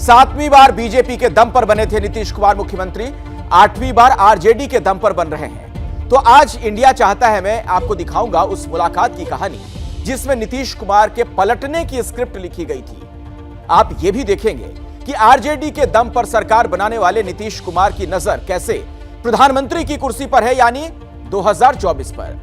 7वीं बार BJP के दम पर बने थे नीतीश कुमार मुख्यमंत्री, 8वीं बार आरजेडी के दम पर बन रहे हैं। तो आज इंडिया चाहता है मैं आपको दिखाऊंगा उस मुलाकात की कहानी जिसमें नीतीश कुमार के पलटने की स्क्रिप्ट लिखी गई थी। आप यह भी देखेंगे कि आरजेडी के दम पर सरकार बनाने वाले नीतीश कुमार की नजर कैसे प्रधानमंत्री की कुर्सी पर है, यानी 2024 पर।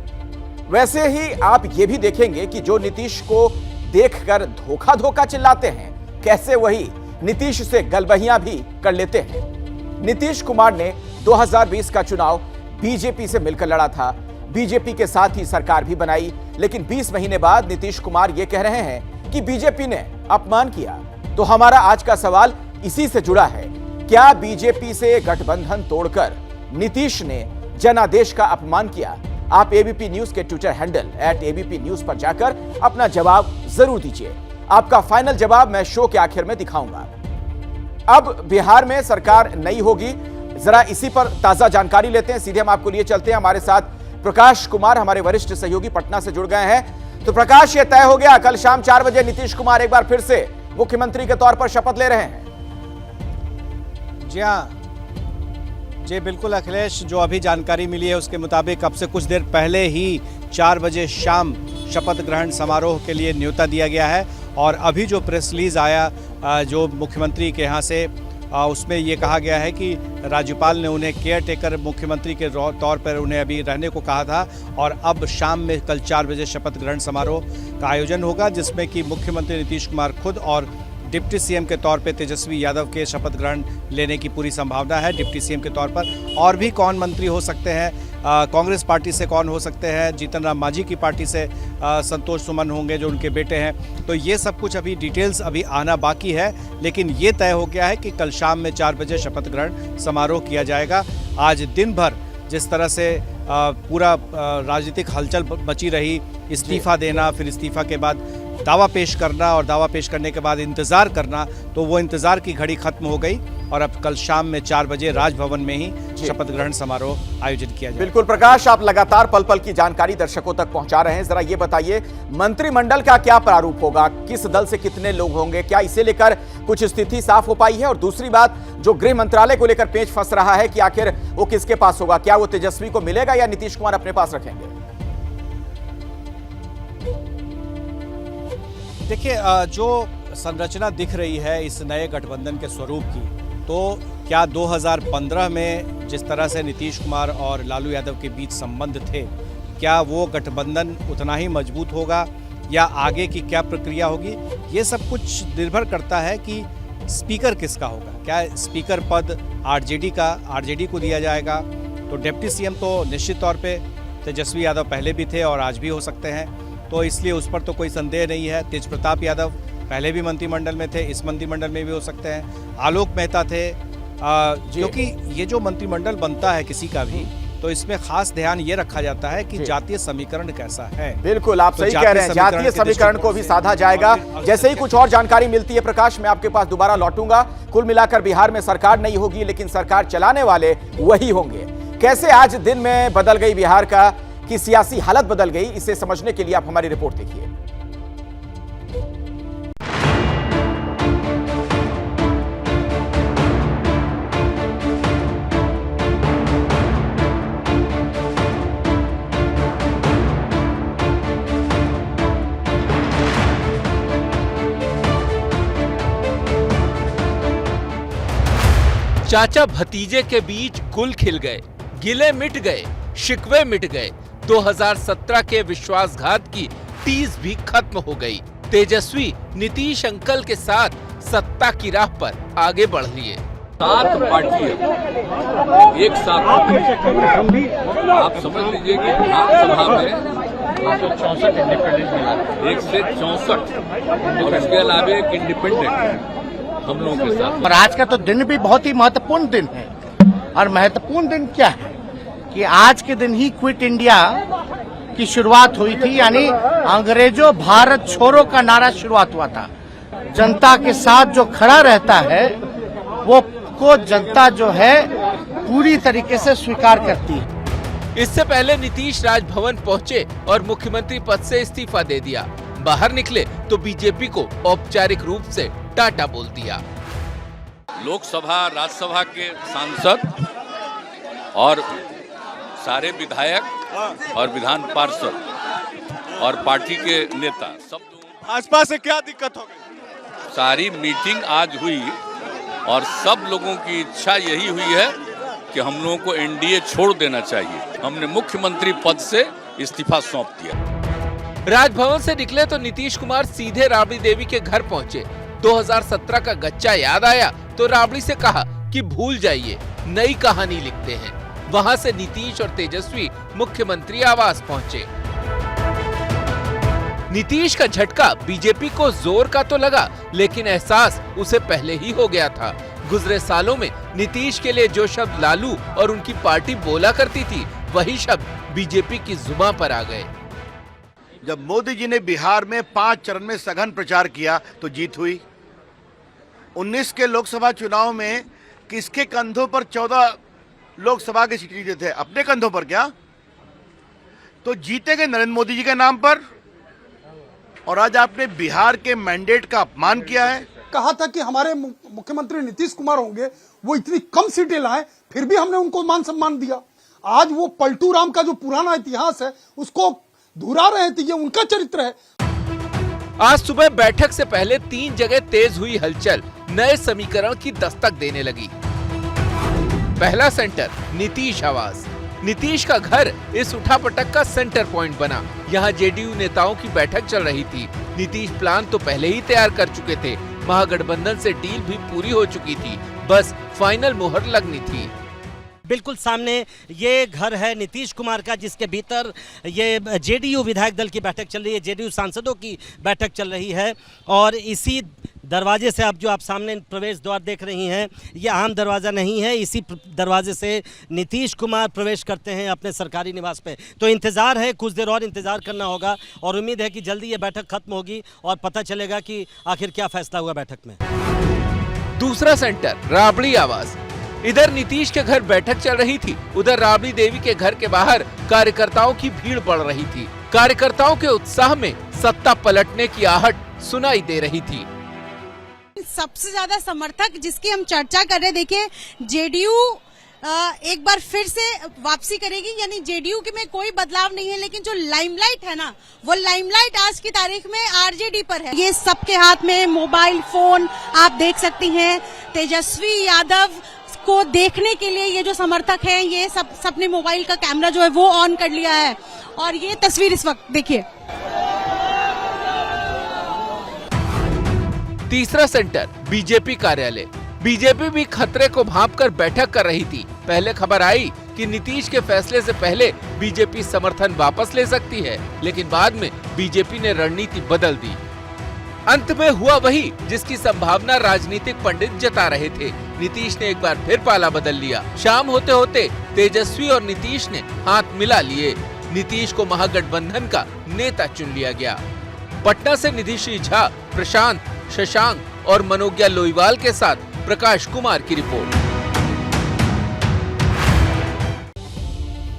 वैसे ही आप यह भी देखेंगे कि जो नीतीश को देखकर धोखा धोखा चिल्लाते हैं, कैसे वही नीतीश से गलबहियां भी कर लेते हैं। नीतीश कुमार ने 2020 का चुनाव बीजेपी से मिलकर लड़ा था, बीजेपी के साथ ही सरकार भी बनाई, लेकिन 20 महीने बाद नीतीश कुमार यह कह रहे हैं कि बीजेपी ने अपमान किया। तो हमारा आज का सवाल इसी से जुड़ा है, क्या बीजेपी से गठबंधन तोड़कर नीतीश ने जनादेश का अपमान किया? आप एबीपी न्यूज के ट्विटर हैंडल @ABP न्यूज पर जाकर अपना जवाब जरूर दीजिए। आपका फाइनल जवाब मैं शो के आखिर में दिखाऊंगा। अब बिहार में सरकार नई होगी, जरा इसी पर ताजा जानकारी लेते हैं। सीधे हम आपको लिए चलते हैं, हमारे साथ प्रकाश कुमार हमारे वरिष्ठ सहयोगी पटना से जुड़ गए हैं। तो प्रकाश, ये तय हो गया कल शाम 4 बजे नीतीश कुमार एक बार फिर से मुख्यमंत्री के तौर पर शपथ ले रहे हैं? जी हाँ जी बिल्कुल अखिलेश, जो अभी जानकारी मिली है उसके मुताबिक अब से कुछ देर पहले ही 4 बजे शाम शपथ ग्रहण समारोह के लिए न्योता दिया गया है। और अभी जो प्रेस रिलीज आया जो मुख्यमंत्री के यहाँ से, उसमें ये कहा गया है कि राज्यपाल ने उन्हें केयर टेकर मुख्यमंत्री के तौर पर उन्हें अभी रहने को कहा था। और अब शाम में कल 4 बजे शपथ ग्रहण समारोह का आयोजन होगा, जिसमें कि मुख्यमंत्री नीतीश कुमार खुद और डिप्टी सीएम के तौर पे तेजस्वी यादव के शपथ ग्रहण लेने की पूरी संभावना है डिप्टी सीएम के तौर पर। और भी कौन मंत्री हो सकते हैं, कांग्रेस पार्टी से कौन हो सकते हैं, जीतन राम मांझी की पार्टी से संतोष सुमन होंगे जो उनके बेटे हैं। तो ये सब कुछ अभी डिटेल्स अभी आना बाकी है, लेकिन ये तय हो गया है कि कल शाम में 4 बजे शपथ ग्रहण समारोह किया जाएगा। आज दिन भर जिस तरह से पूरा राजनीतिक हलचल मची रही, इस्तीफा देना, फिर इस्तीफा के बाद दावा पेश करना और दावा पेश करने के बाद इंतजार करना, तो वो इंतजार की घड़ी खत्म हो गई और अब कल शाम में 4 बजे राजभवन में ही शपथ ग्रहण समारोह आयोजित किया जाएगा। बिल्कुल प्रकाश, आप लगातार पल पल की जानकारी दर्शकों तक पहुंचा रहे हैं। जरा ये बताइए, मंत्रिमंडल का क्या प्रारूप होगा, किस दल से कितने लोग होंगे, क्या इसे लेकर कुछ स्थिति साफ हो पाई है? और दूसरी बात, जो गृह मंत्रालय को लेकर पेच फंस रहा है कि आखिर वो किसके पास होगा, क्या वो तेजस्वी को मिलेगा या नीतीश कुमार अपने पास रखेंगे? देखिए, जो संरचना दिख रही है इस नए गठबंधन के स्वरूप की, तो क्या 2015 में जिस तरह से नीतीश कुमार और लालू यादव के बीच संबंध थे, क्या वो गठबंधन उतना ही मजबूत होगा या आगे की क्या प्रक्रिया होगी? ये सब कुछ निर्भर करता है कि स्पीकर किसका होगा। क्या स्पीकर पद आरजेडी को दिया जाएगा? तो डिप्टी सीएम तो निश्चित तौर पे तेजस्वी यादव पहले भी थे और आज भी हो सकते हैं, तो इसलिए उस पर तो कोई संदेह नहीं है। तेज प्रताप यादव पहले भी मंत्रिमंडल में थे, इस मंत्रिमंडल में भी हो सकते हैं। आलोक मेहता थे, क्योंकि ये जो मंत्रिमंडल बनता है किसी का भी, तो इसमें खास ध्यान ये रखा जाता है कि जातीय समीकरण कैसा है। बिल्कुल, आप सही कह रहे हैं, जातीय समीकरण को भी साधा जाएगा। जैसे ही कुछ और जानकारी मिलती है प्रकाश, मैं आपके पास दोबारा लौटूंगा। कुल मिलाकर बिहार में सरकार नहीं होगी, लेकिन सरकार चलाने वाले वही होंगे। कैसे आज दिन में बदल गई बिहार की सियासी हालत बदल गई, इसे समझने के लिए आप हमारी रिपोर्ट देखिए। चाचा भतीजे के बीच गुल खिल गए, गिले मिट गए, शिकवे मिट गए। 2017 के विश्वासघात की टीज भी खत्म हो गई। तेजस्वी नीतीश अंकल के साथ सत्ता की राह पर आगे बढ़ लिए। 7 पार्टियां एक साथ, आप समझ लीजिए कि विधानसभा में 164 इंडिपेंडेंट मिला, 164, और इसके अलावा एक इंडिपेंडेंट हम लोगों के साथ। और आज का तो दिन भी बहुत ही महत्वपूर्ण दिन है। और महत्वपूर्ण दिन क्या है कि आज के दिन ही क्विट इंडिया की शुरुआत हुई थी, यानी अंग्रेजों भारत छोड़ो का नारा शुरुआत हुआ था। जनता के साथ जो खड़ा रहता है वो को जनता जो है पूरी तरीके से स्वीकार करती है। इससे पहले नीतीश राजभवन पहुंचे और मुख्यमंत्री पद से इस्तीफा दे दिया। बाहर निकले तो बीजेपी को औपचारिक रूप से टाटा बोल दिया। लोकसभा राज्यसभा के सांसद और सारे विधायक और विधान पार्षद और पार्टी के नेता सब भाजपा से क्या दिक्कत हो गई? सारी मीटिंग आज हुई और सब लोगों की इच्छा यही हुई है कि हम लोगों को एनडीए छोड़ देना चाहिए। हमने मुख्यमंत्री पद से इस्तीफा सौंप दिया। राजभवन से निकले तो नीतीश कुमार सीधे राबड़ी देवी के घर पहुंचे। 2017 का गच्चा याद आया तो राबड़ी से कहा कि भूल जाइए, नई कहानी लिखते हैं। वहां से नीतीश और तेजस्वी मुख्यमंत्री आवास पहुंचे। नीतीश का झटका बीजेपी को जोर का तो लगा, लेकिन एहसास उसे पहले ही हो गया था। गुजरे सालों में नीतीश के लिए जो शब्द लालू और उनकी पार्टी बोला करती थी, वही शब्द बीजेपी की जुबान पर आ गए। जब मोदी जी ने बिहार में 5 चरण में सघन प्रचार किया तो जीत हुई। 19 के लोकसभा चुनाव में किसके कंधों पर 14 लोकसभा की सीटें जीते थे? अपने कंधों पर क्या? तो जीते गए नरेंद्र मोदी जी के नाम पर। और आज आपने बिहार के मैंडेट का अपमान किया है। कहा था कि हमारे मुख्यमंत्री नीतीश कुमार होंगे, वो इतनी कम सीटें लाए, फिर भी हमने उनको मान सम्मान दिया। आज वो पलटू राम का जो पुराना इतिहास है उसको दोहरा रहे थे, ये उनका चरित्र है। आज सुबह बैठक से पहले 3 जगह तेज हुई हलचल नए समीकरण की दस्तक देने लगी। पहला सेंटर नीतीश आवास। नीतीश का घर इस उठापटक का सेंटर पॉइंट बना। यहाँ जेडीयू नेताओं की बैठक चल रही थी। नीतीश प्लान तो पहले ही तैयार कर चुके थे। महागठबंधन से डील भी पूरी हो चुकी थी, बस फाइनल मुहर लगनी थी। बिल्कुल सामने ये घर है नीतीश कुमार का, जिसके भीतर ये जेडीयू विधायक दल की बैठक चल रही है, जेडीयू सांसदों की बैठक चल रही है। और इसी दरवाजे से अब जो आप सामने प्रवेश द्वार देख रही हैं, ये आम दरवाज़ा नहीं है। इसी दरवाजे से नीतीश कुमार प्रवेश करते हैं अपने सरकारी निवास पे। तो इंतज़ार है, कुछ देर और इंतज़ार करना होगा और उम्मीद है कि जल्दी ये बैठक खत्म होगी और पता चलेगा कि आखिर क्या फैसला हुआ बैठक में। दूसरा सेंटर राबड़ी आवास। इधर नीतीश के घर बैठक चल रही थी, उधर राबड़ी देवी के घर के बाहर कार्यकर्ताओं की भीड़ बढ़ रही थी। कार्यकर्ताओं के उत्साह में सत्ता पलटने की आहट सुनाई दे रही थी। सबसे ज्यादा समर्थक जिसकी हम चर्चा कर रहे, देखिए जेडीयू एक बार फिर से वापसी करेगी, यानी जेडीयू में कोई बदलाव नहीं है, लेकिन जो लाइमलाइट है ना, वो लाइमलाइट आज की तारीख में आरजेडी पर है। ये सबके हाथ में मोबाइल फोन आप देख सकती हैं। तेजस्वी यादव को देखने के लिए ये जो समर्थक हैं, ये सबने मोबाइल का कैमरा जो है वो ऑन कर लिया है। और ये तस्वीर इस वक्त देखिए। तीसरा सेंटर बीजेपी कार्यालय। बीजेपी भी खतरे को भांपकर बैठक कर रही थी। पहले खबर आई कि नीतीश के फैसले से पहले बीजेपी समर्थन वापस ले सकती है, लेकिन बाद में बीजेपी ने रणनीति बदल दी। अंत में हुआ वही जिसकी संभावना राजनीतिक पंडित जता रहे थे। नीतीश ने एक बार फिर पाला बदल लिया। शाम होते होते तेजस्वी और नीतीश ने हाथ मिला लिए। नीतीश को महागठबंधन का नेता चुन लिया गया। पटना से निधिश्री झा, प्रशांत, शशांक और मनोज्ञा लोईवाल के साथ प्रकाश कुमार की रिपोर्ट।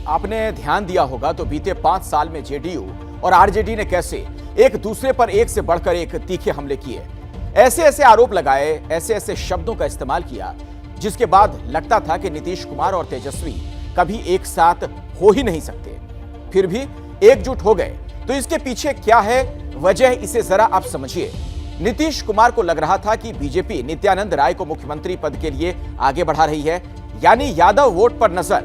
आपने ध्यान दिया होगा तो बीते 5 साल में जेडीयू और आरजेडी ने कैसे एक दूसरे पर एक से बढ़कर एक तीखे हमले किए, ऐसे ऐसे आरोप लगाए, ऐसे ऐसे शब्दों का इस्तेमाल किया, जिसके बाद लगता था कि नीतीश कुमार और तेजस्वी कभी एक साथ हो ही नहीं सकते। फिर भी एकजुट हो गए। तो इसके पीछे क्या है वजह, इसे जरा आप समझिए। नीतीश कुमार को लग रहा था कि बीजेपी नित्यानंद राय को मुख्यमंत्री पद के लिए आगे बढ़ा रही है, यानी यादव वोट पर नजर।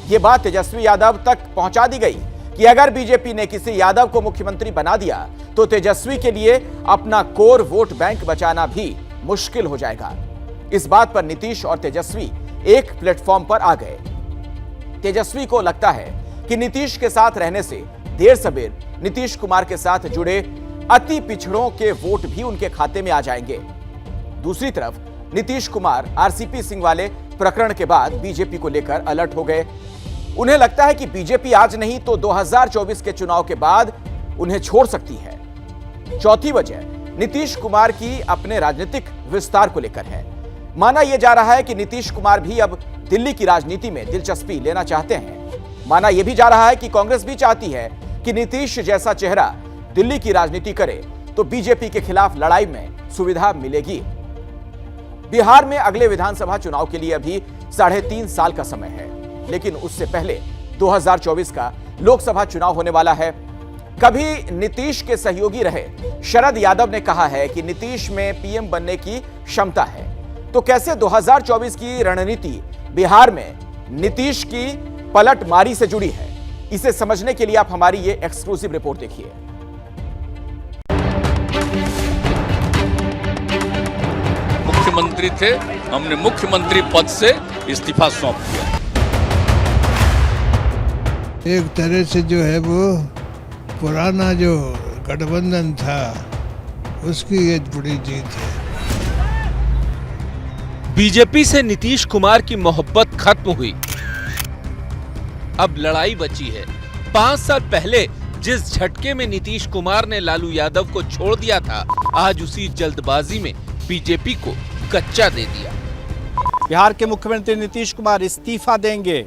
यह बात तेजस्वी यादव तक पहुंचा दी गई कि अगर बीजेपी ने किसी यादव को मुख्यमंत्री बना दिया तो तेजस्वी के लिए अपना कोर वोट बैंक बचाना भी मुश्किल हो जाएगा। इस बात पर नीतीश और तेजस्वी एक प्लेटफॉर्म पर आ गए। तेजस्वी को लगता है कि नीतीश के साथ रहने से देर सबेर नीतीश कुमार के साथ जुड़े अति पिछड़ों के वोट भी उनके खाते में आ जाएंगे। दूसरी तरफ नीतीश कुमार आरसीपी सिंह वाले प्रकरण के बाद बीजेपी को लेकर अलर्ट हो गए। उन्हें लगता है कि बीजेपी आज नहीं तो 2024 के चुनाव के बाद उन्हें छोड़ सकती है। चौथी वजह नीतीश कुमार की अपने राजनीतिक विस्तार को लेकर है। माना यह जा रहा है कि नीतीश कुमार भी अब दिल्ली की राजनीति में दिलचस्पी लेना चाहते हैं। माना यह भी जा रहा है कि कांग्रेस भी चाहती है कि नीतीश जैसा चेहरा दिल्ली की राजनीति करे तो बीजेपी के खिलाफ लड़ाई में सुविधा मिलेगी। बिहार में अगले विधानसभा चुनाव के लिए अभी 3.5 साल का समय है, लेकिन उससे पहले 2024 का लोकसभा चुनाव होने वाला है। कभी नीतीश के सहयोगी रहे शरद यादव ने कहा है कि नीतीश में पीएम बनने की क्षमता है। तो कैसे 2024 की रणनीति बिहार में नीतीश की पलटमारी से जुड़ी है, इसे समझने के लिए आप हमारी ये एक्सक्लूसिव रिपोर्ट देखिए। मुख्यमंत्री थे, हमने मुख्यमंत्री पद से इस्तीफा सौंप दिया। एक तरह से जो है वो पुराना जो गठबंधन था उसकी ये बड़ी जीत है। बीजेपी से नीतीश कुमार की मोहब्बत खत्म हुई, अब लड़ाई बची है। 5 साल पहले जिस झटके में नीतीश कुमार ने लालू यादव को छोड़ दिया था, आज उसी जल्दबाजी में बीजेपी को कच्चा दे दिया। बिहार के मुख्यमंत्री नीतीश कुमार इस्तीफा देंगे,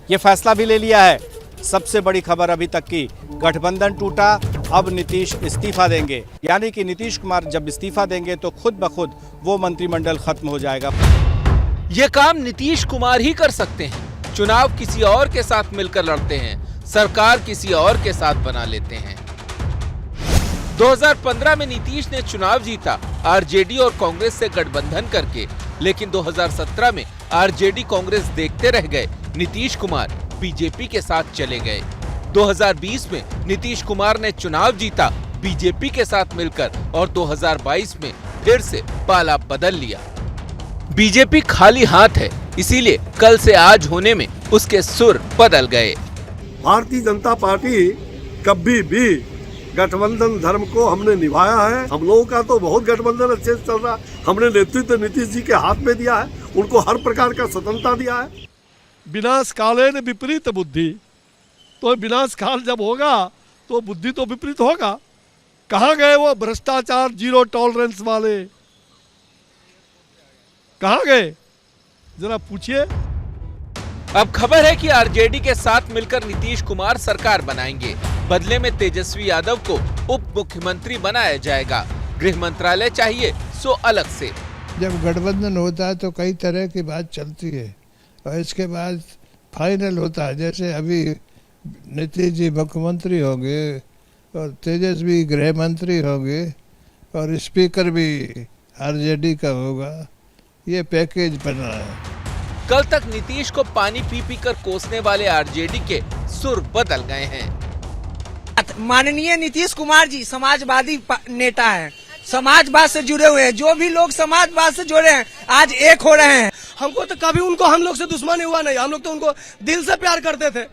ये फैसला भी ले लिया है। सबसे बड़ी खबर अभी तक की, गठबंधन टूटा, अब नीतीश इस्तीफा देंगे। यानी कि नीतीश कुमार जब इस्तीफा देंगे तो खुद ब खुद वो मंत्रिमंडल खत्म हो जाएगा। ये काम नीतीश कुमार ही कर सकते हैं। चुनाव किसी और के साथ मिलकर लड़ते हैं, सरकार किसी और के साथ बना लेते हैं। 2015 में नीतीश ने चुनाव जीता आरजेडी और कांग्रेस से गठबंधन करके, लेकिन 2017 में आरजेडी कांग्रेस देखते रह गए, नीतीश कुमार बीजेपी के साथ चले गए। 2020 में नीतीश कुमार ने चुनाव जीता बीजेपी के साथ मिलकर और 2022 में फिर से पाला बदल लिया। बीजेपी खाली हाथ है, इसीलिए कल से आज होने में उसके सुर बदल गए। भारतीय जनता पार्टी कभी भी गठबंधन धर्म को हमने निभाया है। हम लोगों का तो बहुत गठबंधन अच्छे से चल रहा है। हमने नेतृत्व नीतीश जी के हाथ में दिया है, उनको हर प्रकार का स्वतंत्रता दिया है। विनाश कालेन विपरीत बुद्धि, तो विनाश काल जब होगा तो बुद्धि तो विपरीत होगा। कहाँ गए वो भ्रष्टाचार जीरो टॉलरेंस वाले, कहाँ गए जरा पूछिए। अब खबर है कि आरजेडी के साथ मिलकर नीतीश कुमार सरकार बनाएंगे। बदले में तेजस्वी यादव को उप मुख्यमंत्री बनाया जाएगा। गृह मंत्रालय चाहिए सो अलग से। जब गठबंधन होता है तो कई तरह की बात चलती है और इसके बाद फाइनल होता है। जैसे अभी नीतीश जी मुख्यमंत्री होंगे और तेजस्वी गृह मंत्री होंगे और स्पीकर भी आरजेडी का होगा, ये पैकेज बना है। कल तक नीतीश को पानी पी पी कर कोसने वाले आरजेडी के सुर बदल गए हैं। माननीय नीतीश कुमार जी समाजवादी नेता हैं, समाजवाद से जुड़े हुए हैं। जो भी लोग समाजवाद से जुड़े हैं आज एक हो रहे हैं। हमको तो कभी उनको हम लोग से दुश्मनी हुआ नहीं, हम लोग तो उनको दिल से प्यार करते थे।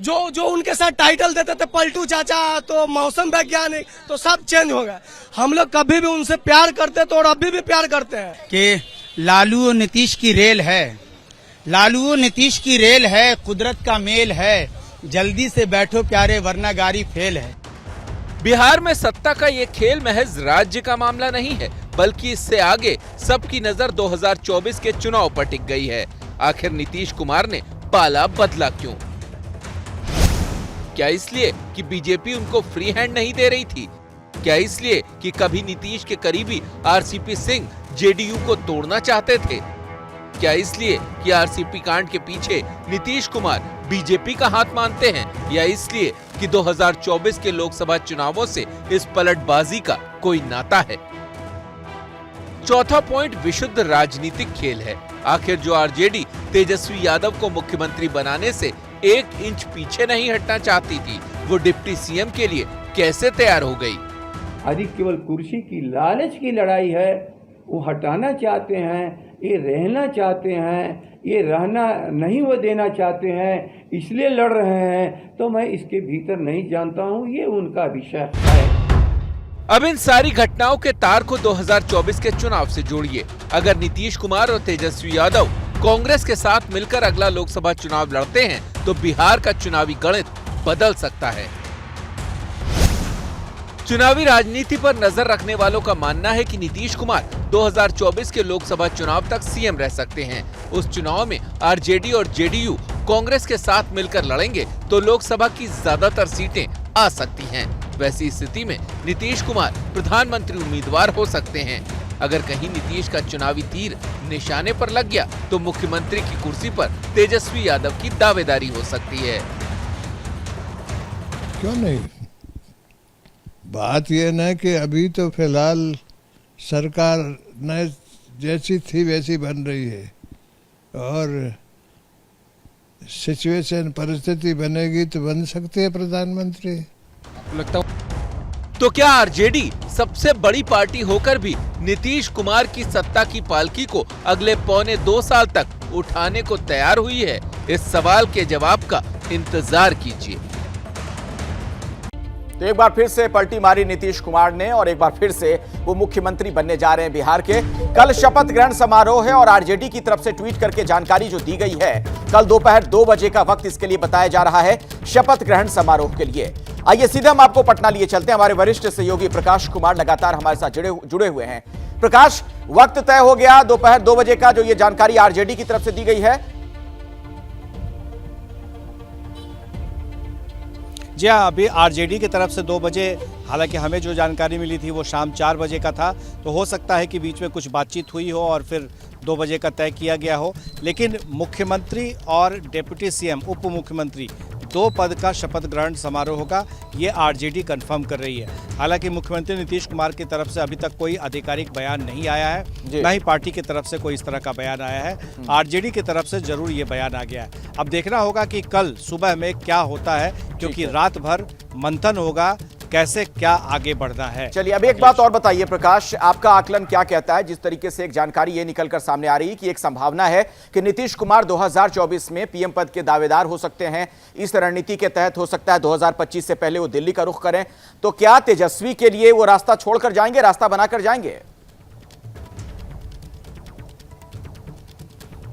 जो उनके साथ टाइटल देते थे पलटू चाचा, तो मौसम वैज्ञानिक, तो सब चेंज हो गया। हम लोग कभी भी उनसे प्यार करते थे और अभी भी प्यार करते हैं। कि लालू और नीतीश की रेल है, लालू और नीतीश की रेल है, कुदरत का मेल है, जल्दी से बैठो प्यारे वरना गाड़ी फेल है। बिहार में सत्ता का ये खेल महज राज्य का मामला नहीं है, बल्कि इससे आगे सबकी नजर 2024 के चुनाव पर टिक गई है। आखिर नीतीश कुमार ने पाला बदला क्यों? क्या इसलिए कि बीजेपी उनको फ्री हैंड नहीं दे रही थी? क्या इसलिए कि कभी नीतीश के करीबी आरसीपी सिंह जेडीयू को तोड़ना चाहते थे? क्या इसलिए कि आरसीपी कांड के पीछे नीतीश कुमार बीजेपी का हाथ मानते हैं, या इसलिए कि 2024 के लोकसभा चुनावों से इस पलटबाजी का कोई नाता है? चौथा पॉइंट विशुद्ध राजनीतिक खेल है। आखिर जो आरजेडी तेजस्वी यादव को मुख्यमंत्री बनाने से 1 इंच पीछे नहीं हटना चाहती थी, वो डिप्टी सीएम के लिए कैसे तैयार हो गई? अधिक केवल कुर्सी की लालच की लड़ाई है, वो हटाना चाहते हैं, ये रहना चाहते हैं, ये रहना नहीं वो देना चाहते हैं, इसलिए लड़ रहे हैं। तो मैं इसके भीतर नहीं जानता हूँ, ये उनका विषय है। अब इन सारी घटनाओं के तार को 2024 के चुनाव से जोड़िए। अगर नीतीश कुमार और तेजस्वी यादव कांग्रेस के साथ मिलकर अगला लोकसभा चुनाव लड़ते हैं तो बिहार का चुनावी गणित बदल सकता है। चुनावी राजनीति पर नजर रखने वालों का मानना है कि नीतीश कुमार 2024 के लोकसभा चुनाव तक सीएम रह सकते हैं। उस चुनाव में आरजेडी और जेडीयू कांग्रेस के साथ मिलकर लड़ेंगे तो लोकसभा की ज्यादातर सीटें आ सकती हैं। वैसी स्थिति में नीतीश कुमार प्रधानमंत्री उम्मीदवार हो सकते हैं। अगर कहीं नीतीश का चुनावी तीर निशाने पर लग गया तो मुख्यमंत्री की कुर्सी पर तेजस्वी यादव की दावेदारी हो सकती है। क्यों नहीं? बात यह न कि अभी तो फिलहाल सरकार न जैसी थी वैसी बन रही है, और सिचुएशन परिस्थिति बनेगी तो बन सकते हैं प्रधानमंत्री। लगता तो क्या आरजेडी सबसे बड़ी पार्टी होकर भी नीतीश कुमार की सत्ता की पालकी को अगले 1.25 साल तक उठाने को तैयार हुई है? इस सवाल के जवाब का इंतजार कीजिए। तो एक बार फिर से पलटी मारी नीतीश कुमार ने और एक बार फिर से वो मुख्यमंत्री बनने जा रहे हैं बिहार के। कल शपथ ग्रहण समारोह है और आरजेडी की तरफ से ट्वीट करके जानकारी जो दी गई है, कल दोपहर 2 बजे का वक्त इसके लिए बताया जा रहा है शपथ ग्रहण समारोह के लिए। आइए सीधे हम आपको पटना लिए चलते हैं। हमारे वरिष्ठ सहयोगी प्रकाश कुमार लगातार हमारे साथ जुड़े हुए हैं। प्रकाश, वक्त तय हो गया दोपहर 2 बजे का, जो ये जानकारी आरजेडी की तरफ से दी गई है। जी हाँ, अभी आरजेडी की तरफ से 2 बजे, हालांकि हमें जो जानकारी मिली थी वो शाम 4 बजे का था, तो हो सकता है कि बीच में कुछ बातचीत हुई हो और फिर 2 बजे का तय किया गया हो। लेकिन मुख्यमंत्री और डिप्टी सीएम, उप मुख्यमंत्री, 2 पद का शपथ ग्रहण समारोह होगा, ये आरजेडी कंफर्म कर रही है। हालांकि मुख्यमंत्री नीतीश कुमार की तरफ से अभी तक कोई आधिकारिक बयान नहीं आया है, न ही पार्टी की तरफ से कोई इस तरह का बयान आया है। आरजेडी की तरफ से जरूर ये बयान आ गया है। अब देखना होगा कि कल सुबह में क्या होता है, क्योंकि रात भर मंथन होगा कैसे क्या आगे बढ़ना है। चलिए, अब एक बात और बताइए प्रकाश, आपका आकलन क्या कहता है? जिस तरीके से एक जानकारी ये निकलकर सामने आ रही है कि एक संभावना है कि नीतीश कुमार 2024 में पीएम पद के दावेदार हो सकते हैं। इस रणनीति के तहत हो सकता है 2025 से पहले वो दिल्ली का रुख करें, तो क्या तेजस्वी के लिए वो रास्ता छोड़कर जाएंगे, रास्ता बनाकर जाएंगे?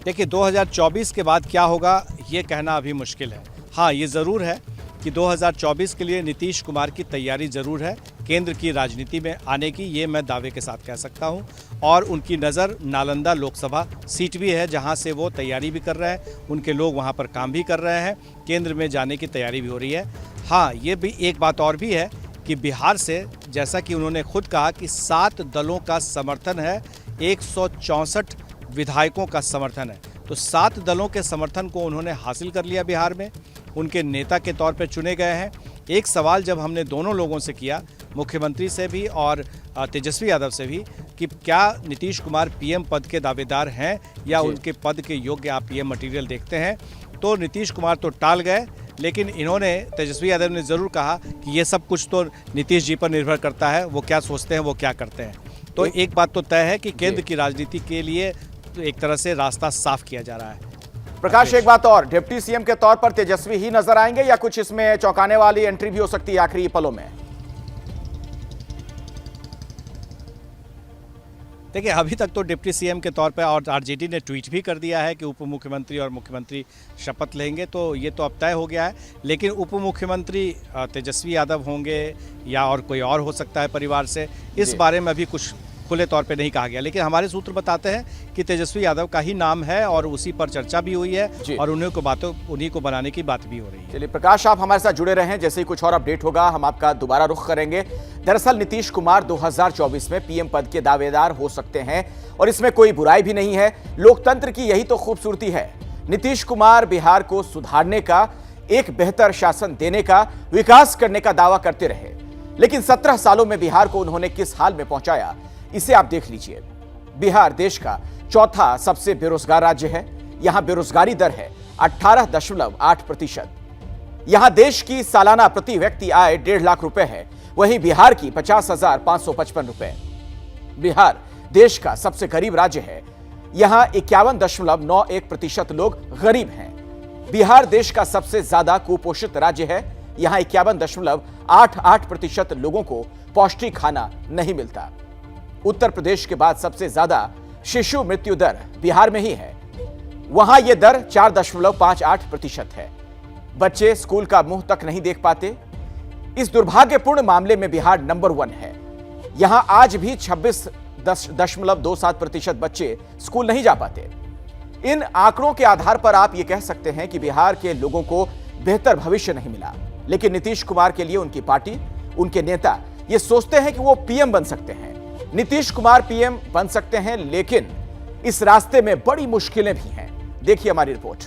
देखिए, 2024 के बाद क्या होगा ये कहना अभी मुश्किल है। हाँ, ये जरूर है कि 2024 के लिए नीतीश कुमार की तैयारी जरूर है केंद्र की राजनीति में आने की, ये मैं दावे के साथ कह सकता हूं। और उनकी नज़र नालंदा लोकसभा सीट भी है, जहां से वो तैयारी भी कर रहे हैं, उनके लोग वहां पर काम भी कर रहे हैं, केंद्र में जाने की तैयारी भी हो रही है। हाँ, ये भी एक बात और भी है कि बिहार से, जैसा कि उन्होंने खुद कहा कि 7 दलों का समर्थन है, 164 विधायकों का समर्थन है, तो 7 दलों के समर्थन को उन्होंने हासिल कर लिया बिहार में, उनके नेता के तौर पर चुने गए हैं। एक सवाल जब हमने दोनों लोगों से किया, मुख्यमंत्री से भी और तेजस्वी यादव से भी, कि क्या नीतीश कुमार पीएम पद के दावेदार हैं या उनके पद के योग्य आप पीएम मटेरियल देखते हैं, तो नीतीश कुमार तो टाल गए, लेकिन इन्होंने, तेजस्वी यादव ने ज़रूर कहा कि ये सब कुछ तो नीतीश जी पर निर्भर करता है, वो क्या सोचते हैं, वो क्या करते हैं। तो एक बात तो तय है कि केंद्र की राजनीति के लिए एक तरह से रास्ता साफ किया जा रहा है। प्रकाश, एक बात और, डिप्टी सीएम के तौर पर तेजस्वी ही नजर आएंगे या कुछ इसमें चौंकाने वाली एंट्री भी हो सकती है आखिरी पलों में? देखिए, अभी तक तो डिप्टी सीएम के तौर पर, और आरजेडी ने ट्वीट भी कर दिया है कि उप मुख्यमंत्री और मुख्यमंत्री शपथ लेंगे, तो ये तो अब तय हो गया है। लेकिन उप मुख्यमंत्री तेजस्वी यादव होंगे या और कोई और हो सकता है परिवार से, इस बारे में अभी कुछ खुले तौर पे नहीं कहा गया। लेकिन हमारे सूत्र बताते हैं कि तेजस्वी यादव का ही नाम है और उसी पर चर्चा भी हुई है और उन्हीं को बनाने की बात भी हो रही है। चलिए प्रकाश, आप हमारे साथ जुड़े रहें, जैसे ही कुछ और अपडेट होगा हम आपका दोबारा रुख करेंगे। दरअसल नीतीश कुमार 2024 में पीएम पद के दावेदार हो सकते हैं और इसमें कोई बुराई भी नहीं है। लोकतंत्र की यही तो खूबसूरती है। नीतीश कुमार बिहार को सुधारने का, एक बेहतर शासन देने का, विकास करने का दावा करते रहे, लेकिन 17 सालों में बिहार को उन्होंने किस हाल में पहुंचाया, इसे आप देख लीजिए। बिहार देश का चौथा सबसे बेरोजगार राज्य है। यहां बेरोजगारी दर है 18.8%। यहां देश की सालाना प्रति व्यक्ति आय 1.5 लाख रुपए है, वहीं बिहार की 50,555 रुपए। बिहार देश का सबसे गरीब राज्य है। यहां 51.91% लोग गरीब हैं। बिहार देश का सबसे ज्यादा कुपोषित राज्य है। यहां 51.88% लोगों को पौष्टिक खाना नहीं मिलता। उत्तर प्रदेश के बाद सबसे ज्यादा शिशु मृत्यु दर बिहार में ही है। वहां यह दर 4.58% है। बच्चे स्कूल का मुंह तक नहीं देख पाते। इस दुर्भाग्यपूर्ण मामले में बिहार नंबर 1 है। यहां आज भी 26.27% बच्चे स्कूल नहीं जा पाते। इन आंकड़ों के आधार पर आप यह कह सकते हैं कि बिहार के लोगों को बेहतर भविष्य नहीं मिला। लेकिन नीतीश कुमार के लिए उनकी पार्टी, उनके नेता ये सोचते हैं कि वो पीएम बन सकते हैं। नीतीश कुमार पीएम बन सकते हैं, लेकिन इस रास्ते में बड़ी मुश्किलें भी हैं। देखिए हमारी रिपोर्ट।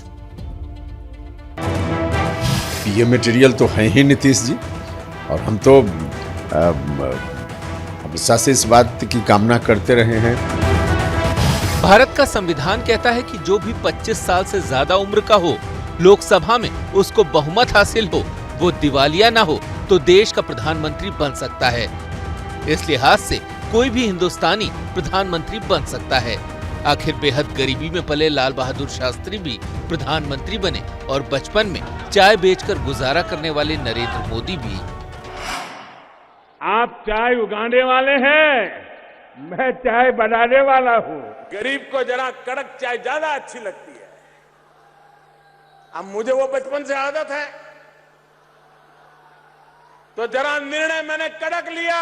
पीएम मटेरियल तो हैं ही नीतीश जी, और हम तो हमेशा से इस बात की कामना करते रहे हैं। भारत का संविधान कहता है कि जो भी 25 साल से ज्यादा उम्र का हो, लोकसभा में उसको बहुमत हासिल हो, वो दिवालिया ना हो, तो देश का प्रधानमंत्री बन सकता है। इस लिहाज से कोई भी हिंदुस्तानी प्रधानमंत्री बन सकता है। आखिर बेहद गरीबी में पले लाल बहादुर शास्त्री भी प्रधानमंत्री बने, और बचपन में चाय बेचकर गुजारा करने वाले नरेंद्र मोदी भी। आप चाय उगाने वाले हैं, मैं चाय बनाने वाला हूँ। गरीब को जरा कड़क चाय ज्यादा अच्छी लगती है। अब मुझे वो बचपन से आदत है, तो जरा निर्णय मैंने कड़क लिया।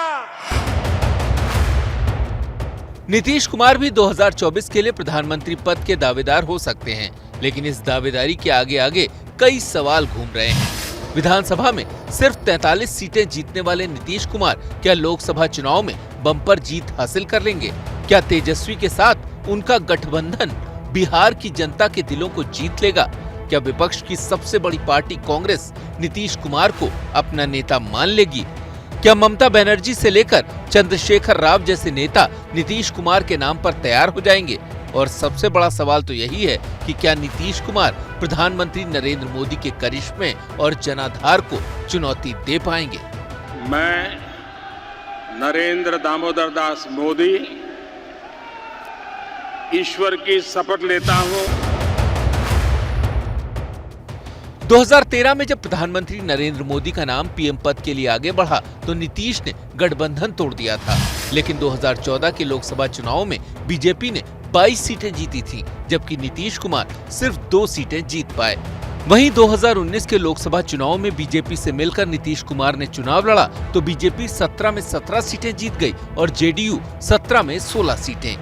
नीतीश कुमार भी 2024 के लिए प्रधानमंत्री पद के दावेदार हो सकते हैं, लेकिन इस दावेदारी के आगे आगे कई सवाल घूम रहे हैं। विधानसभा में सिर्फ 43 सीटें जीतने वाले नीतीश कुमार क्या लोकसभा चुनाव में बम्पर जीत हासिल कर लेंगे? क्या तेजस्वी के साथ उनका गठबंधन बिहार की जनता के दिलों को जीत लेगा? क्या विपक्ष की सबसे बड़ी पार्टी कांग्रेस नीतीश कुमार को अपना नेता मान लेगी? क्या ममता बनर्जी से लेकर चंद्रशेखर राव जैसे नेता नीतीश कुमार के नाम पर तैयार हो जाएंगे? और सबसे बड़ा सवाल तो यही है कि क्या नीतीश कुमार प्रधानमंत्री नरेंद्र मोदी के करिश्मे और जनाधार को चुनौती दे पाएंगे? मैं नरेंद्र दामोदर दास मोदी ईश्वर की शपथ लेता हूं। 2013 में जब प्रधानमंत्री नरेंद्र मोदी का नाम पीएम पद के लिए आगे बढ़ा, तो नीतीश ने गठबंधन तोड़ दिया था। लेकिन 2014 के लोकसभा चुनाव में बीजेपी ने 22 सीटें जीती थी, जबकि नीतीश कुमार सिर्फ 2 सीटें जीत पाए। वहीं 2019 के लोकसभा चुनाव में बीजेपी से मिलकर नीतीश कुमार ने चुनाव लड़ा, तो बीजेपी 17 में 17 सीटें जीत गई और जेडीयू 17 में 16 सीटें।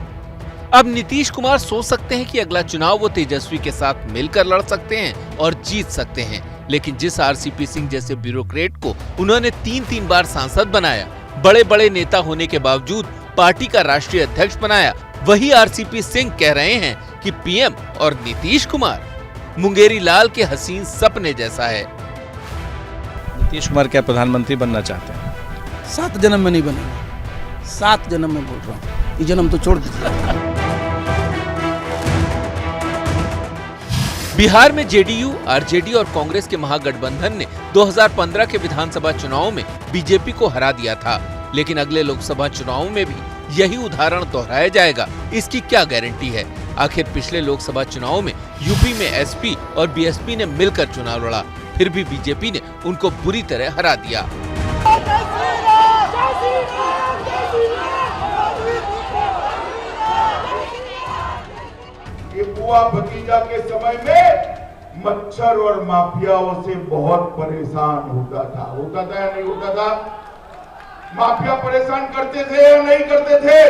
अब नीतीश कुमार सोच सकते हैं कि अगला चुनाव वो तेजस्वी के साथ मिलकर लड़ सकते हैं और जीत सकते हैं, लेकिन जिस आरसीपी सिंह जैसे ब्यूरोक्रेट को उन्होंने 3 बार सांसद बनाया, बड़े बड़े नेता होने के बावजूद पार्टी का राष्ट्रीय अध्यक्ष बनाया, वही आरसीपी सिंह कह रहे हैं कि पीएम और नीतीश कुमार मुंगेरी लाल के हसीन सपने जैसा है। नीतीश कुमार क्या प्रधानमंत्री बनना चाहते हैं? 7 जन्म में नहीं बनेगा, 7 जन्म में बोल रहा हूँ, ये जन्म तो छोड़ दीजिए। बिहार में जेडीयू, आरजेडी और कांग्रेस के महागठबंधन ने 2015 के विधानसभा चुनाव में बीजेपी को हरा दिया था, लेकिन अगले लोकसभा चुनाव में भी यही उदाहरण दोहराया जाएगा, इसकी क्या गारंटी है? आखिर पिछले लोकसभा चुनाव में यूपी में एसपी और बीएसपी ने मिलकर चुनाव लड़ा, फिर भी बीजेपी ने उनको बुरी तरह हरा दिया। ये बुआ भतीजा के समय में मच्छर और माफियाओं से बहुत परेशान होता था या नहीं होता था? माफिया परेशान करते थे या नहीं करते थे?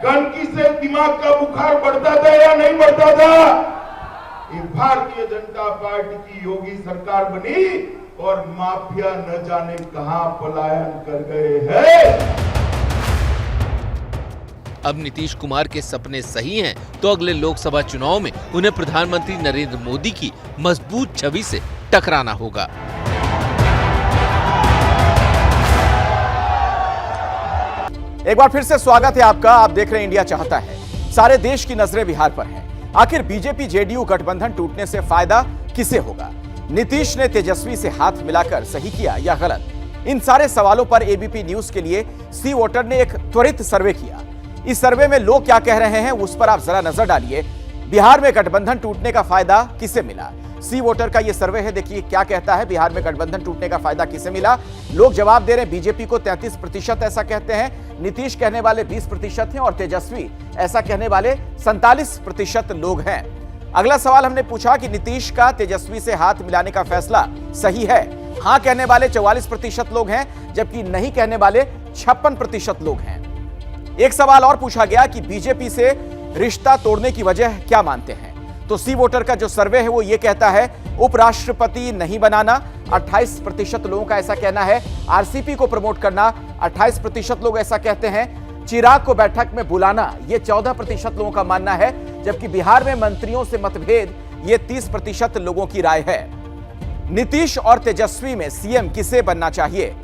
गंदगी से दिमाग का बुखार बढ़ता था या नहीं बढ़ता था? ये भारतीय जनता पार्टी की योगी सरकार बनी और माफिया न जाने कहां पलायन कर गए हैं। अब नीतीश कुमार के सपने सही हैं, तो अगले लोकसभा चुनाव में उन्हें प्रधानमंत्री नरेंद्र मोदी की मजबूत छवि से टकराना होगा। एक बार फिर से स्वागत है आपका। आप देख रहे हैं इंडिया चाहता है। सारे देश की नजरें बिहार पर हैं। आखिर बीजेपी जेडीयू गठबंधन टूटने से फायदा किसे होगा? नीतीश ने तेजस्वी से हाथ मिलाकर सही किया या गलत? इन सारे सवालों पर एबीपी न्यूज के लिए सी वोटर ने एक त्वरित सर्वे किया। इस सर्वे में लोग क्या कह रहे हैं उस पर आप जरा नजर डालिए। बिहार में गठबंधन टूटने का फायदा किसे मिला? सी वोटर का यह सर्वे है, देखिए क्या कहता है। बिहार में गठबंधन टूटने का फायदा किसे मिला? लोग जवाब दे रहे हैं बीजेपी को 33% ऐसा कहते हैं, नीतीश कहने वाले 20% हैं और तेजस्वी ऐसा कहने वाले 47% लोग हैं। अगला सवाल हमने पूछा कि नीतीश का तेजस्वी से हाथ मिलाने का फैसला सही है। हां कहने वाले 44% लोग हैं, जबकि नहीं कहने वाले 56% लोग हैं। एक सवाल और पूछा गया कि बीजेपी से रिश्ता तोड़ने की वजह क्या मानते हैं? तो सी वोटर का जो सर्वे है वो ये कहता है उपराष्ट्रपति नहीं बनाना, 28% लोगों का ऐसा कहना है। आरसीपी को प्रमोट करना 28% लोग ऐसा कहते हैं। चिराग को बैठक में बुलाना ये 14% लोगों का मानना है, जबकि बिहार में मंत्रियों से मतभेद ये 30% लोगों की राय है। नीतीश और तेजस्वी में सीएम किसे बनना चाहिए?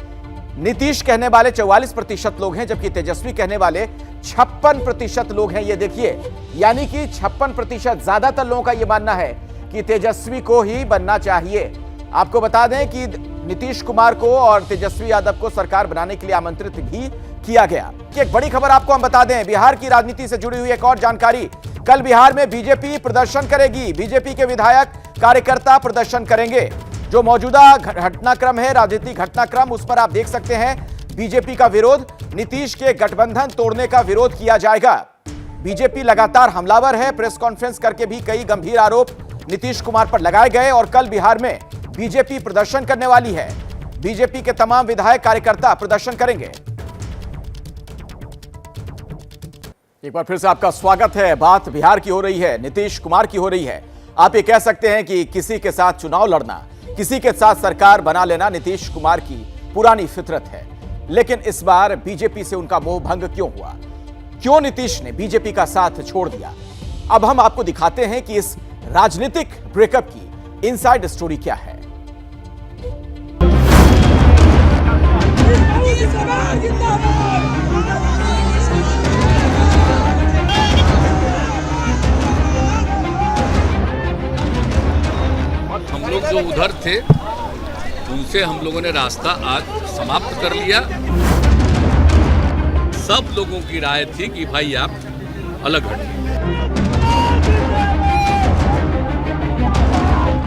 नीतीश कहने वाले 44% लोग हैं, जबकि तेजस्वी कहने वाले 56% लोग हैं। ये देखिए, यानी कि 56% ज्यादातर लोगों का यह मानना है कि तेजस्वी को ही बनना चाहिए। आपको बता दें कि नीतीश कुमार को और तेजस्वी यादव को सरकार बनाने के लिए आमंत्रित भी किया गया। कि एक बड़ी खबर आपको हम बता दें, बिहार की राजनीति से जुड़ी हुई एक और जानकारी। कल बिहार में बीजेपी प्रदर्शन करेगी। बीजेपी के विधायक कार्यकर्ता प्रदर्शन करेंगे। जो मौजूदा घटनाक्रम है, राजनीतिक घटनाक्रम, उस पर आप देख सकते हैं बीजेपी का विरोध, नीतीश के गठबंधन तोड़ने का विरोध किया जाएगा। बीजेपी लगातार हमलावर है। प्रेस कॉन्फ्रेंस करके भी कई गंभीर आरोप नीतीश कुमार पर लगाए गए और कल बिहार में बीजेपी प्रदर्शन करने वाली है। बीजेपी के तमाम विधायक कार्यकर्ता प्रदर्शन करेंगे। एक बार फिर से आपका स्वागत है। बात बिहार की हो रही है, नीतीश कुमार की हो रही है। आप ये कह सकते हैं कि किसी के साथ चुनाव लड़ना, किसी के साथ सरकार बना लेना नीतीश कुमार की पुरानी फितरत है। लेकिन इस बार बीजेपी से उनका मोह भंग क्यों हुआ? क्यों नीतीश ने बीजेपी का साथ छोड़ दिया? अब हम आपको दिखाते हैं कि इस राजनीतिक ब्रेकअप की इनसाइड स्टोरी क्या है। हम लोग जो उधर थे उनसे हम लोगों ने रास्ता आज समाप्त कर लिया। सब लोगों की राय थी कि भाई आप अलग हटिए।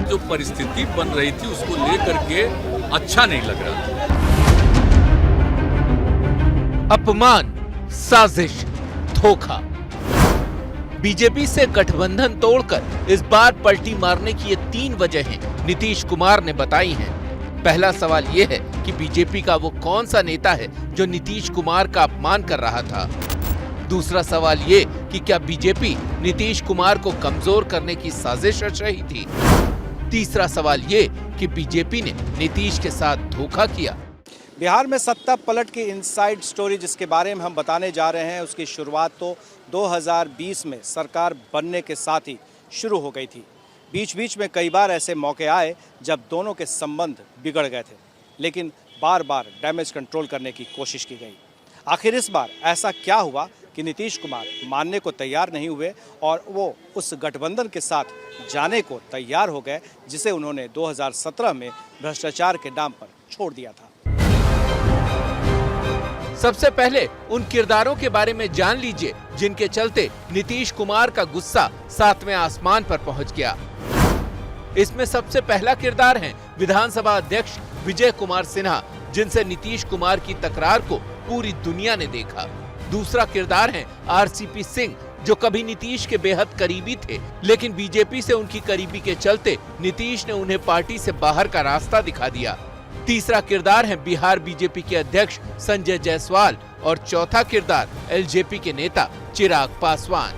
जो परिस्थिति बन रही थी उसको लेकर के अच्छा नहीं लग रहा था। अपमान, साजिश, धोखा। बीजेपी से गठबंधन तोड़कर इस बार पलटी मारने की ये 3 वजहें नीतीश कुमार ने बताई हैं। पहला सवाल ये है कि बीजेपी का वो कौन सा नेता है जो नीतीश कुमार का अपमान कर रहा था। दूसरा सवाल ये कि क्या बीजेपी नीतीश कुमार को कमजोर करने की साजिश रच रही थी। तीसरा सवाल ये कि बीजेपी ने नीतीश के साथ धोखा किया। बिहार में सत्ता पलट की इनसाइड स्टोरी जिसके बारे में हम बताने जा रहे हैं, उसकी शुरुआत तो 2020 में सरकार बनने के साथ ही शुरू हो गई थी। बीच बीच में कई बार ऐसे मौके आए जब दोनों के संबंध बिगड़ गए थे, लेकिन बार बार डैमेज कंट्रोल करने की कोशिश की गई। आखिर इस बार ऐसा क्या हुआ कि नीतीश कुमार मानने को तैयार नहीं हुए और वो उस गठबंधन के साथ जाने को तैयार हो गए जिसे उन्होंने 2017 में भ्रष्टाचार के नाम पर छोड़ दिया था। सबसे पहले उन किरदारों के बारे में जान लीजिए जिनके चलते नीतीश कुमार का गुस्सा 7वें आसमान पर पहुंच गया। इसमें सबसे पहला किरदार है विधानसभा अध्यक्ष विजय कुमार सिन्हा, जिनसे नीतीश कुमार की तकरार को पूरी दुनिया ने देखा। दूसरा किरदार है आरसीपी सिंह, जो कभी नीतीश के बेहद करीबी थे, लेकिन बीजेपी से उनकी करीबी के चलते नीतीश ने उन्हें पार्टी से बाहर का रास्ता दिखा दिया। तीसरा किरदार है बिहार बीजेपी के अध्यक्ष संजय जायसवाल और चौथा किरदार एलजेपी के नेता चिराग पासवान।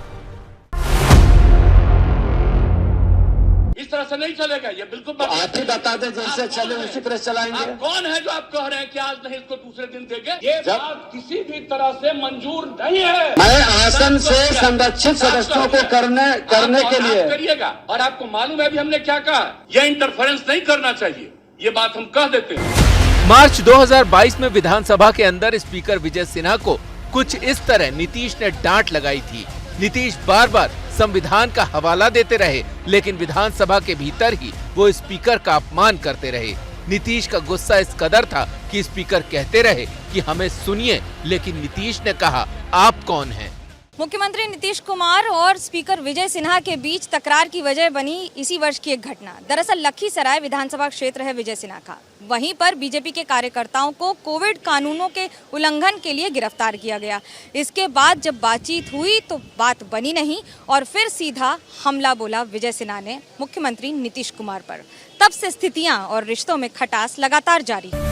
इस तरह से नहीं चलेगा, ये बिल्कुल आप ही बता दें जैसे चले उसी तरह चलाएंगे। आप कौन है जो आप कह रहे हैं कि आज नहीं इसको दूसरे दिन देंगे? ये बात किसी भी तरह से मंजूर नहीं है। मैं आसन से संरक्षित सदस्यों को करने के लिए करिएगा। और आपको मालूम है अभी हमने क्या कहा, ये इंटरफेरेंस नहीं करना चाहिए, ये बात हम कह देते हैं। मार्च 2022 में विधानसभा के अंदर स्पीकर विजय सिन्हा को कुछ इस तरह नीतीश ने डांट लगाई थी। नीतीश बार बार संविधान का हवाला देते रहे, लेकिन विधानसभा के भीतर ही वो स्पीकर का अपमान करते रहे। नीतीश का गुस्सा इस कदर था कि स्पीकर कहते रहे कि हमें सुनिए, लेकिन नीतीश ने कहा आप कौन हैं? मुख्यमंत्री नीतीश कुमार और स्पीकर विजय सिन्हा के बीच तकरार की वजह बनी इसी वर्ष की एक घटना। दरअसल लखीसराय विधानसभा क्षेत्र है विजय सिन्हा का। वहीं पर बीजेपी के कार्यकर्ताओं को कोविड कानूनों के उल्लंघन के लिए गिरफ्तार किया गया। इसके बाद जब बातचीत हुई तो बात बनी नहीं और फिर सीधा हमला बोला विजय सिन्हा ने मुख्यमंत्री नीतीश कुमार पर। तब से स्थितियां और रिश्तों में खटास लगातार जारी है।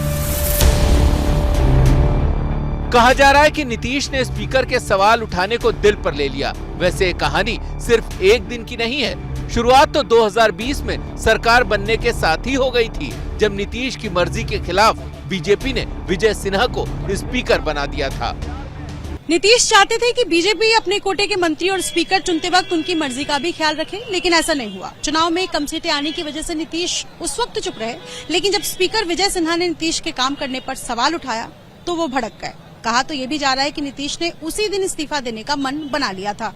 कहा जा रहा है कि नीतीश ने स्पीकर के सवाल उठाने को दिल पर ले लिया। वैसे ये कहानी सिर्फ एक दिन की नहीं है। शुरुआत तो 2020 में सरकार बनने के साथ ही हो गई थी, जब नीतीश की मर्जी के खिलाफ बीजेपी ने विजय सिन्हा को स्पीकर बना दिया था। नीतीश चाहते थे कि बीजेपी अपने कोटे के मंत्री और स्पीकर चुनते वक्त उनकी मर्जी का भी ख्याल रखे, लेकिन ऐसा नहीं हुआ। चुनाव में कम सीटें आने की वजह से नीतीश उस वक्त चुप रहे, लेकिन जब स्पीकर विजय सिन्हा ने नीतीश के काम करने पर सवाल उठाया तो वो भड़क गए। कहा तो ये भी जा रहा है कि नीतीश ने उसी दिन इस्तीफा देने का मन बना लिया था।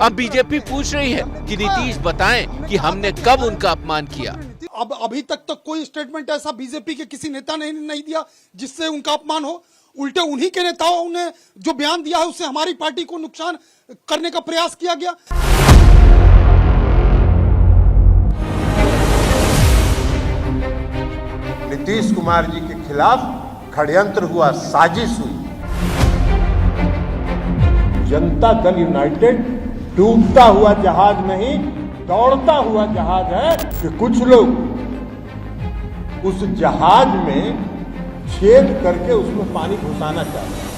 अब बीजेपी पूछ रही है कि नीतीश बताएं कि हमने कब उनका अपमान किया। अब अभी तक कोई स्टेटमेंट ऐसा बीजेपी के किसी नेता ने नहीं दिया जिससे उनका अपमान हो। उल्टे उन्हीं के नेताओं ने जो बयान दिया है उससे हमारी पार्टी को नुकसान करने का प्रयास किया गया। नीतीश कुमार जी के खिलाफ षड्यंत्र हुआ, साजिश हुई। जनता दल यूनाइटेड डूबता हुआ जहाज नहीं, दौड़ता हुआ जहाज है कि कुछ लोग उस जहाज में छेद करके उसमें पानी घुसाना चाहते हैं।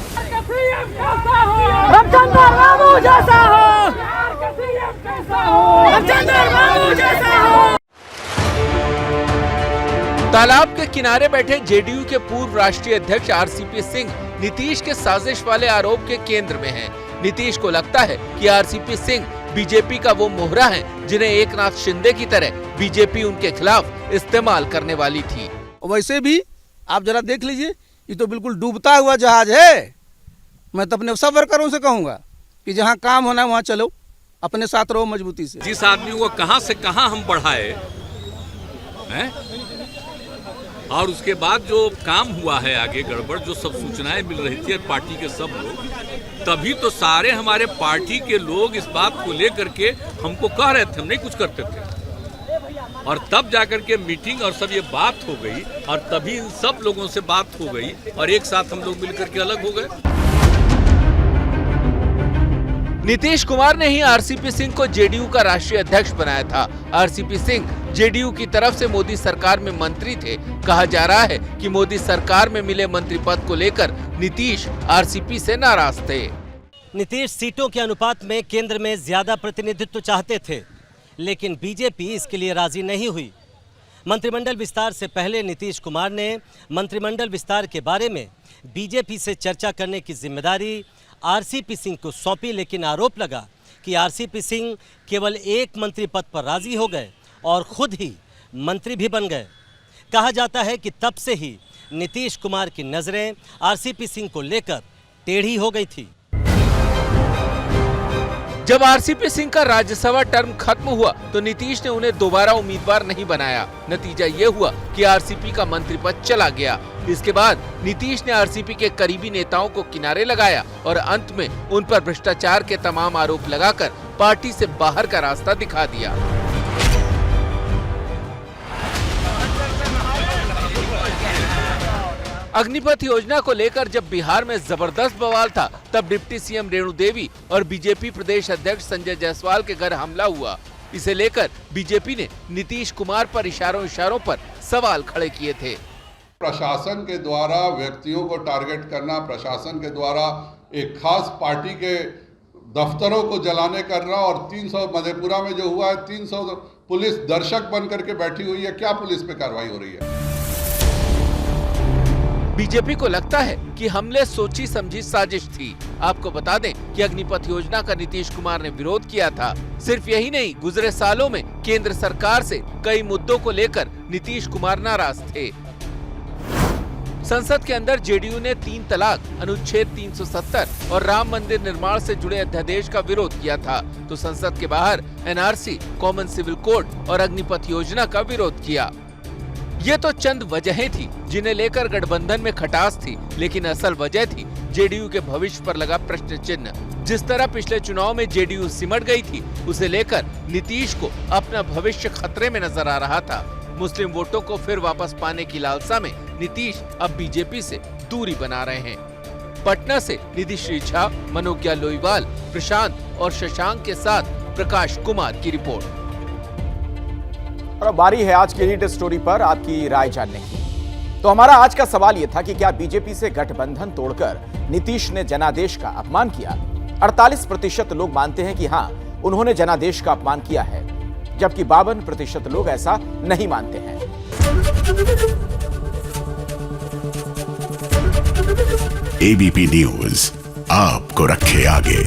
तालाब के किनारे बैठे जेडीयू के पूर्व राष्ट्रीय अध्यक्ष आरसीपी सिंह नीतीश के साजिश वाले आरोप के केंद्र में हैं। नीतीश को लगता है कि आरसीपी सिंह बीजेपी का वो मोहरा है जिन्हें एकनाथ शिंदे की तरह बीजेपी उनके खिलाफ इस्तेमाल करने वाली थी। वैसे भी आप जरा देख लीजिए, ये तो बिल्कुल डूबता हुआ जहाज है। मैं तो अपने सब वर्करों से कहूंगा कि जहां काम होना है वहां चलो, अपने साथ रहो मजबूती से। जिस आदमी को कहां से कहां हम बढ़ाए हैं, और उसके बाद जो काम हुआ है आगे गड़बड़, जो सब सूचनाएं मिल रही थी पार्टी के सब लोग, तभी तो सारे हमारे पार्टी के लोग इस बात को लेकर के हमको कह रहे थे, हम नहीं कुछ करते थे। और तब जाकर के मीटिंग और सब ये बात हो गई, और तभी इन सब लोगों से बात हो गई और एक साथ हम लोग मिलकर के अलग हो गए। नीतीश कुमार ने ही आरसीपी सिंह को जेडीयू का राष्ट्रीय अध्यक्ष बनाया था। आरसीपी सिंह जेडीयू की तरफ से मोदी सरकार में मंत्री थे। कहा जा रहा है कि मोदी सरकार में मिले मंत्री पद को लेकर नीतीश आरसीपी से नाराज थे। नीतीश सीटों के अनुपात में केंद्र में ज्यादा प्रतिनिधित्व चाहते थे, लेकिन बीजेपी इसके लिए राजी नहीं हुई। मंत्रिमंडल विस्तार से पहले नीतीश कुमार ने मंत्रिमंडल विस्तार के बारे में बीजेपी से चर्चा करने की जिम्मेदारी आरसीपी सिंह को सौंपी, लेकिन आरोप लगा कि आरसीपी सिंह केवल एक मंत्री पद पर राजी हो गए और खुद ही मंत्री भी बन गए। कहा जाता है कि तब से ही नीतीश कुमार की नजरें आरसीपी सिंह को लेकर टेढ़ी हो गई थी। जब आरसीपी सिंह का राज्यसभा टर्म खत्म हुआ तो नीतीश ने उन्हें दोबारा उम्मीदवार नहीं बनाया। नतीजा ये हुआ कि आरसीपी का मंत्री पद चला गया। इसके बाद नीतीश ने आरसीपी के करीबी नेताओं को किनारे लगाया और अंत में उन पर भ्रष्टाचार के तमाम आरोप लगाकर पार्टी से बाहर का रास्ता दिखा दिया। अग्निपथ योजना को लेकर जब बिहार में जबरदस्त बवाल था, तब डिप्टी सीएम रेणु देवी और बीजेपी प्रदेश अध्यक्ष संजय जायसवाल के घर हमला हुआ। इसे लेकर बीजेपी ने नीतीश कुमार पर इशारों पर सवाल खड़े किए थे। प्रशासन के द्वारा व्यक्तियों को टारगेट करना, प्रशासन के द्वारा एक खास पार्टी के दफ्तरों को जलाने करना, और 300 मधेपुरा में जो हुआ है, 300 पुलिस दर्शक बन करके बैठी हुई है। क्या पुलिस पे कार्रवाई हो रही है? बीजेपी को लगता है कि हमले सोची समझी साजिश थी। आपको बता दें कि अग्निपथ योजना का नीतीश कुमार ने विरोध किया था। सिर्फ यही नहीं, गुजरे सालों में केंद्र सरकार से कई मुद्दों को लेकर नीतीश कुमार नाराज थे। संसद के अंदर जेडीयू ने 3 तलाक, अनुच्छेद 370 और राम मंदिर निर्माण से जुड़े अध्यादेश का विरोध किया था, तो संसद के बाहर एनआरसी, कॉमन सिविल कोड और अग्निपथ योजना का विरोध किया। ये तो चंद वजहें थी जिन्हें लेकर गठबंधन में खटास थी, लेकिन असल वजह थी जेडीयू के भविष्य पर लगा प्रश्न चिन्ह। जिस तरह पिछले चुनाव में जेडीयू सिमट गई थी, उसे लेकर नीतीश को अपना भविष्य खतरे में नजर आ रहा था। मुस्लिम वोटों को फिर वापस पाने की लालसा में नीतीश अब बीजेपी से दूरी बना रहे हैं। पटना से निधिश्री झा, मनोज्ञा लोईवाल, प्रशांत और शशांक के साथ प्रकाश कुमार की रिपोर्ट। और अब बारी है आज की लीड स्टोरी पर आपकी राय जानने की। तो हमारा आज का सवाल यह था कि क्या बीजेपी से गठबंधन तोड़कर नीतीश ने जनादेश का अपमान किया? 48% लोग मानते हैं कि हां, उन्होंने जनादेश का अपमान किया है। जबकि 52% लोग ऐसा नहीं मानते हैं। एबीपी न्यूज आपको रखे आगे।